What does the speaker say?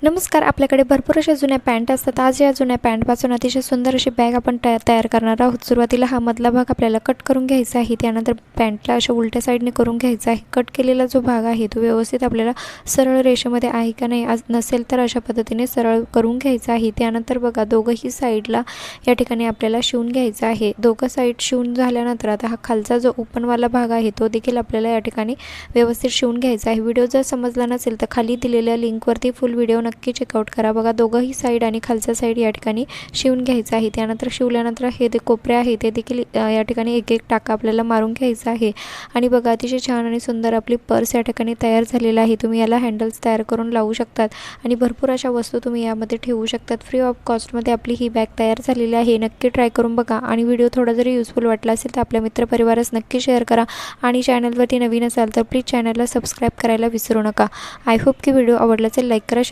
नमस्कार. आपल्याकडे भरपूर अशा जुन्या पॅन्ट असतात. आज या जुन्या पॅन्टपासून अतिशय सुंदर अशी बॅग आपण तयार करणार आहोत. सुरुवातीला हा मधला भाग आपल्याला कट करून घ्यायचा आहे. त्यानंतर पॅन्टला अशा उलट्या साईडने करून घ्यायचा आहे. कट केलेला जो भाग आहे तो व्यवस्थित आपल्याला सरळ रेषेमध्ये आहे का नाही नसेल तर अशा पद्धतीने सरळ करून घ्यायचा आहे. त्यानंतर बघा दोघंही साईडला या ठिकाणी आपल्याला शिवून घ्यायचा आहे. दोघं साईड शिवून झाल्यानंतर आता हा खालचा जो ओपनवाला भाग आहे तो देखील आपल्याला या ठिकाणी व्यवस्थित शिवून घ्यायचा आहे. व्हिडिओ जर समजला नसेल तर खाली दिलेल्या लिंकवरती फुल व्हिडिओ नक्की चेकआउट करा. बघा दोघंही साईड आणि खालच्या साईड या ठिकाणी शिवून घ्यायचं आहे. त्यानंतर शिवल्यानंतर हे जे कोपरे आहे ते देखील या ठिकाणी एक एक टाका आपल्याला मारून घ्यायचा आहे. आणि बघा अतिशय छान आणि सुंदर आपली पर्स या ठिकाणी तयार झालेला आहे. तुम्ही याला हँडल्स तयार करून लावू शकतात आणि भरपूर अशा वस्तू तुम्ही यामध्ये ठेवू शकतात. फ्री ऑफ कॉस्टमध्ये आपली ही बॅग तयार झालेली आहे. नक्की ट्राय करून बघा आणि व्हिडिओ थोडा जरी युजफुल वाटला असेल तर आपल्या मित्रपरिवारास नक्की शेअर करा आणि चॅनलवरती नवीन असाल तर प्लीज चॅनलला सबस्क्राईब करायला विसरू नका. आय होप की व्हिडिओ आवडला असेल. लाईक करा.